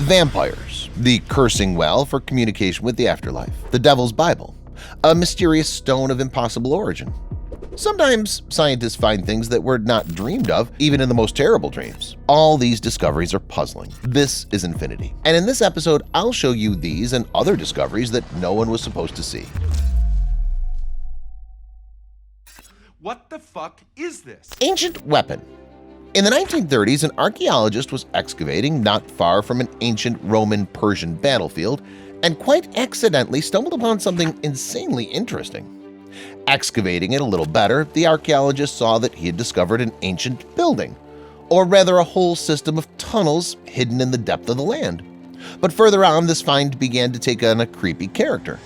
Vampires, the cursing well for communication with the afterlife, the Devil's Bible, a mysterious stone of impossible origin. Sometimes scientists find things that were not dreamed of, even in the most terrible dreams. All these discoveries are puzzling. This is Infinity, and in this episode I'll show you these and other discoveries that no one was supposed to see. What the fuck is this? Ancient weapon. In the 1930s, an archaeologist was excavating not far from an ancient Roman-Persian battlefield and quite accidentally stumbled upon something insanely interesting. Excavating it a little better, the archaeologist saw that he had discovered an ancient building, or rather a whole system of tunnels hidden in the depth of the land. But further on, this find began to take on a creepy character.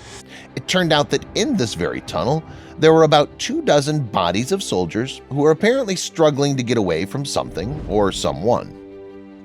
It turned out that in this very tunnel, there were about 24 bodies of soldiers who were apparently struggling to get away from something or someone.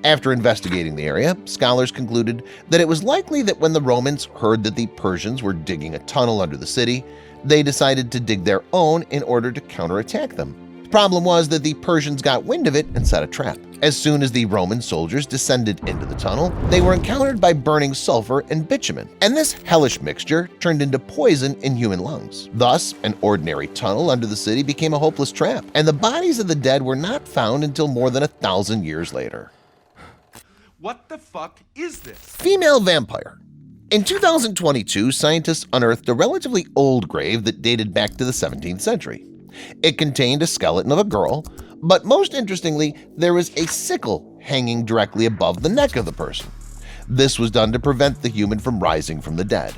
After investigating the area, scholars concluded that it was likely that when the Romans heard that the Persians were digging a tunnel under the city, they decided to dig their own in order to counterattack them. The problem was that the Persians got wind of it and set a trap. As soon as the Roman soldiers descended into the tunnel, they were encountered by burning sulfur and bitumen, and this hellish mixture turned into poison in human lungs. Thus, an ordinary tunnel under the city became a hopeless trap, and the bodies of the dead were not found until more than 1,000 years later. What the fuck is this? Female vampire. In 2022, scientists unearthed a relatively old grave that dated back to the 17th century. It contained a skeleton of a girl, but most interestingly, there was a sickle hanging directly above the neck of the person. This was done to prevent the human from rising from the dead.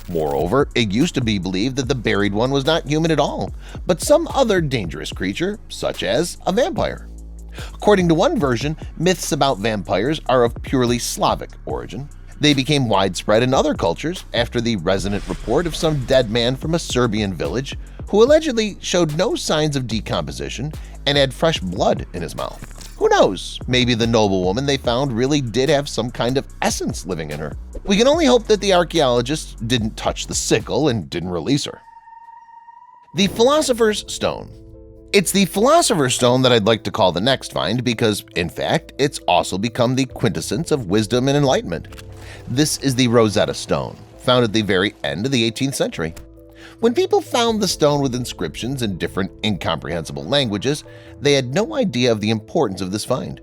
Moreover, it used to be believed that the buried one was not human at all, but some other dangerous creature, such as a vampire. According to one version, myths about vampires are of purely Slavic origin. They became widespread in other cultures after the resonant report of some dead man from a Serbian village who allegedly showed no signs of decomposition and had fresh blood in his mouth. Who knows, maybe the noble woman they found really did have some kind of essence living in her. We can only hope that the archaeologists didn't touch the sickle and didn't release her. The Philosopher's Stone. It's the Philosopher's Stone that I'd like to call the next find because, in fact, it's also become the quintessence of wisdom and enlightenment. This is the Rosetta Stone, found at the very end of the 18th century. When people found the stone with inscriptions in different incomprehensible languages, they had no idea of the importance of this find.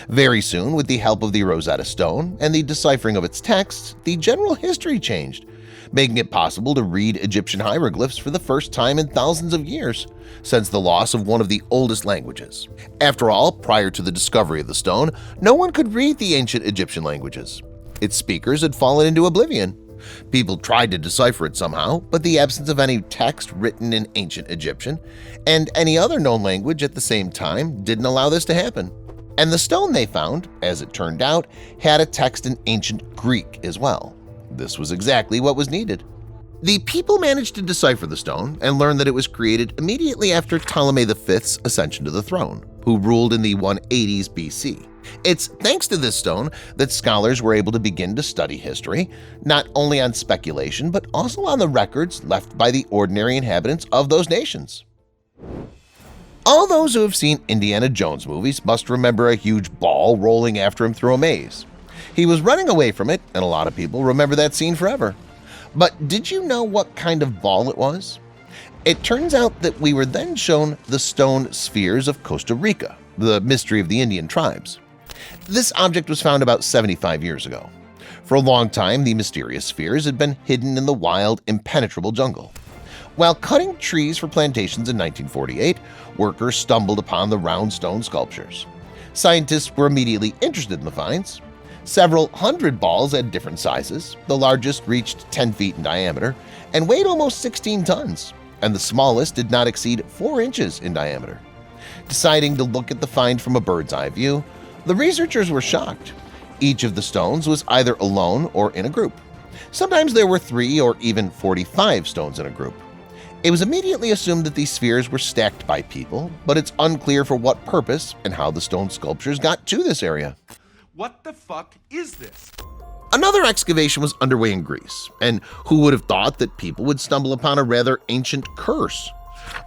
Very soon, with the help of the Rosetta Stone and the deciphering of its texts, the general history changed, making it possible to read Egyptian hieroglyphs for the first time in thousands of years, since the loss of one of the oldest languages. After all, prior to the discovery of the stone, no one could read the ancient Egyptian languages. Its speakers had fallen into oblivion. People tried to decipher it somehow, but the absence of any text written in ancient Egyptian and any other known language at the same time didn't allow this to happen. And the stone they found, as it turned out, had a text in ancient Greek as well. This was exactly what was needed. The people managed to decipher the stone and learned that it was created immediately after Ptolemy V's ascension to the throne, who ruled in the 180s BC. It's thanks to this stone that scholars were able to begin to study history, not only on speculation but also on the records left by the ordinary inhabitants of those nations. All those who have seen Indiana Jones movies must remember a huge ball rolling after him through a maze. He was running away from it, and a lot of people remember that scene forever. But did you know what kind of ball it was? It turns out that we were then shown the stone spheres of Costa Rica, the mystery of the Indian tribes. This object was found about 75 years ago. For a long time, the mysterious spheres had been hidden in the wild, impenetrable jungle. While cutting trees for plantations in 1948, workers stumbled upon the round stone sculptures. Scientists were immediately interested in the finds. Several hundred balls had different sizes. The largest reached 10 feet in diameter and weighed almost 16 tons, and the smallest did not exceed 4 inches in diameter. Deciding to look at the find from a bird's-eye view, the researchers were shocked. Each of the stones was either alone or in a group. Sometimes there were 3 or even 45 stones in a group. It was immediately assumed that these spheres were stacked by people, but it's unclear for what purpose and how the stone sculptures got to this area. What the fuck is this? Another excavation was underway in Greece, and who would have thought that people would stumble upon a rather ancient curse?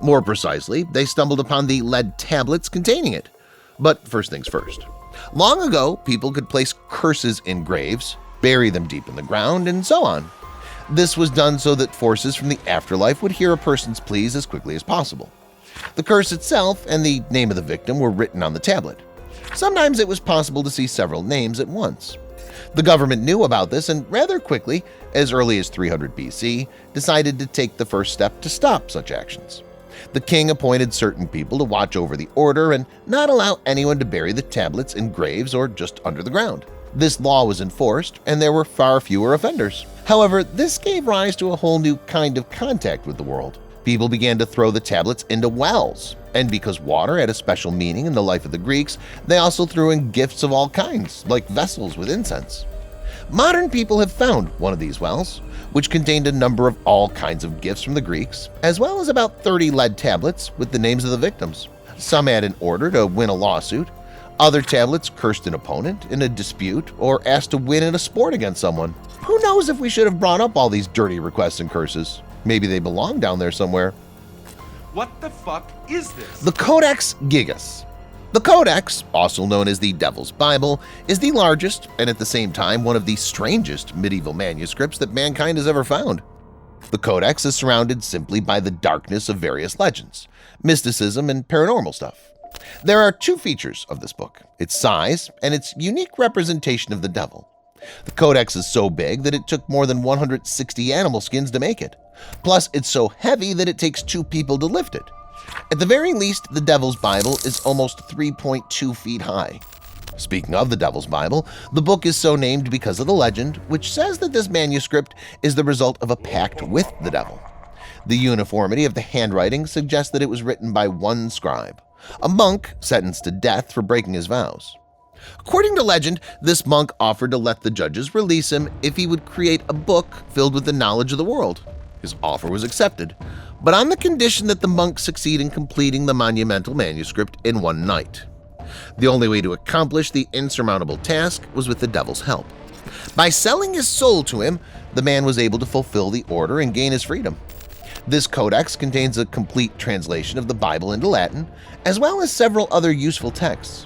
More precisely, they stumbled upon the lead tablets containing it. But first things first. Long ago, people could place curses in graves, bury them deep in the ground, and so on. This was done so that forces from the afterlife would hear a person's pleas as quickly as possible. The curse itself and the name of the victim were written on the tablet. Sometimes it was possible to see several names at once. The government knew about this and rather quickly, as early as 300 BC, decided to take the first step to stop such actions. The king appointed certain people to watch over the order and not allow anyone to bury the tablets in graves or just under the ground. This law was enforced, and there were far fewer offenders. However, this gave rise to a whole new kind of contact with the world. People began to throw the tablets into wells, and because water had a special meaning in the life of the Greeks, they also threw in gifts of all kinds, like vessels with incense. Modern people have found one of these wells, which contained a number of all kinds of gifts from the Greeks, as well as about 30 lead tablets with the names of the victims. Some had in order to win a lawsuit. Other tablets cursed an opponent in a dispute or asked to win in a sport against someone. Who knows if we should have brought up all these dirty requests and curses? Maybe they belong down there somewhere. What the fuck is this? The Codex Gigas. The Codex, also known as the Devil's Bible, is the largest and at the same time one of the strangest medieval manuscripts that mankind has ever found. The Codex is surrounded simply by the darkness of various legends, mysticism, and paranormal stuff. There are two features of this book: its size and its unique representation of the devil. The Codex is so big that it took more than 160 animal skins to make it. Plus, it's so heavy that it takes 2 people to lift it. At the very least, the Devil's Bible is almost 3.2 feet high. Speaking of the Devil's Bible, the book is so named because of the legend, which says that this manuscript is the result of a pact with the devil. The uniformity of the handwriting suggests that it was written by one scribe, a monk sentenced to death for breaking his vows. According to legend, this monk offered to let the judges release him if he would create a book filled with the knowledge of the world. His offer was accepted, but on the condition that the monk succeed in completing the monumental manuscript in one night. The only way to accomplish the insurmountable task was with the devil's help. By selling his soul to him, the man was able to fulfill the order and gain his freedom. This codex contains a complete translation of the Bible into Latin, as well as several other useful texts.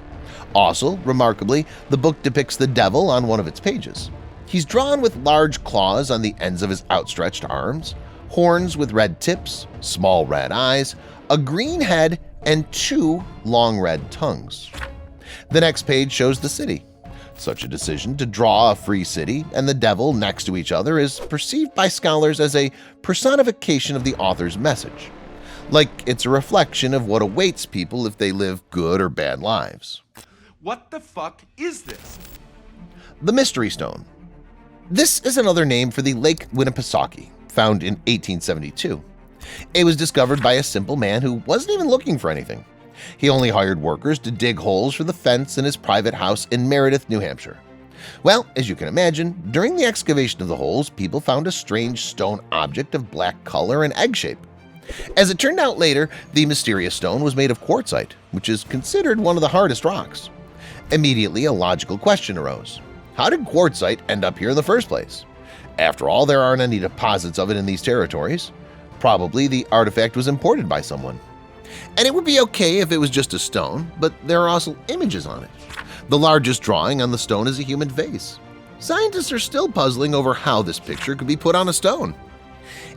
Also, remarkably, the book depicts the devil on one of its pages. He's drawn with large claws on the ends of his outstretched arms, horns with red tips, small red eyes, a green head, and 2 long red tongues. The next page shows the city. Such a decision to draw a free city and the devil next to each other is perceived by scholars as a personification of the author's message, like it's a reflection of what awaits people if they live good or bad lives. What the fuck is this? The Mystery Stone. This is another name for the Lake Winnipesaukee, found in 1872. It was discovered by a simple man who wasn't even looking for anything. He only hired workers to dig holes for the fence in his private house in Meredith, New Hampshire. Well, as you can imagine, during the excavation of the holes, people found a strange stone object of black color and egg shape. As it turned out later, the mysterious stone was made of quartzite, which is considered one of the hardest rocks. Immediately, a logical question arose. How did quartzite end up here in the first place? After all, there aren't any deposits of it in these territories. Probably the artifact was imported by someone. And it would be okay if it was just a stone, but there are also images on it. The largest drawing on the stone is a human face. Scientists are still puzzling over how this picture could be put on a stone.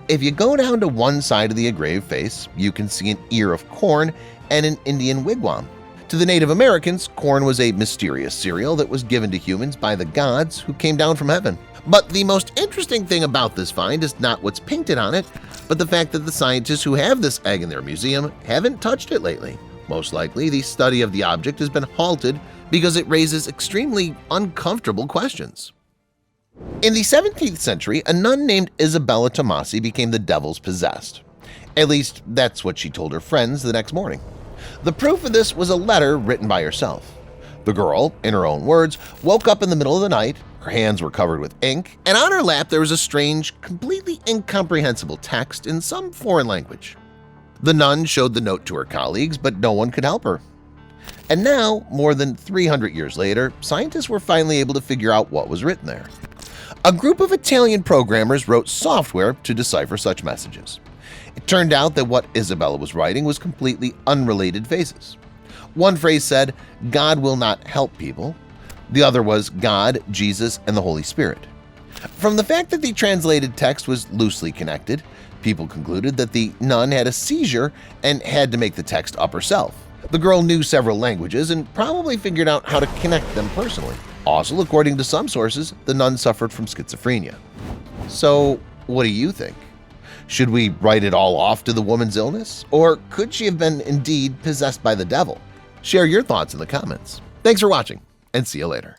If you go down to one side of the engraved face, you can see an ear of corn and an Indian wigwam. To the Native Americans, corn was a mysterious cereal that was given to humans by the gods who came down from heaven. But the most interesting thing about this find is not what's painted on it, but the fact that the scientists who have this egg in their museum haven't touched it lately. Most likely, the study of the object has been halted because it raises extremely uncomfortable questions. In the 17th century, a nun named Isabella Tomasi became the devil's possessed. At least, that's what she told her friends the next morning. The proof of this was a letter written by herself. The girl, in her own words, woke up in the middle of the night, her hands were covered with ink, and on her lap there was a strange, completely incomprehensible text in some foreign language. The nun showed the note to her colleagues, but no one could help her. And now, more than 300 years later, scientists were finally able to figure out what was written there. A group of Italian programmers wrote software to decipher such messages. It turned out that what Isabella was writing was completely unrelated faces. One phrase said, "God will not help people." The other was God, Jesus, and the Holy Spirit. From the fact that the translated text was loosely connected, people concluded that the nun had a seizure and had to make the text up herself. The girl knew several languages and probably figured out how to connect them personally. Also, according to some sources, the nun suffered from schizophrenia. So, what do you think? Should we write it all off to the woman's illness? Or could she have been indeed possessed by the devil? Share your thoughts in the comments. Thanks for watching, and see you later.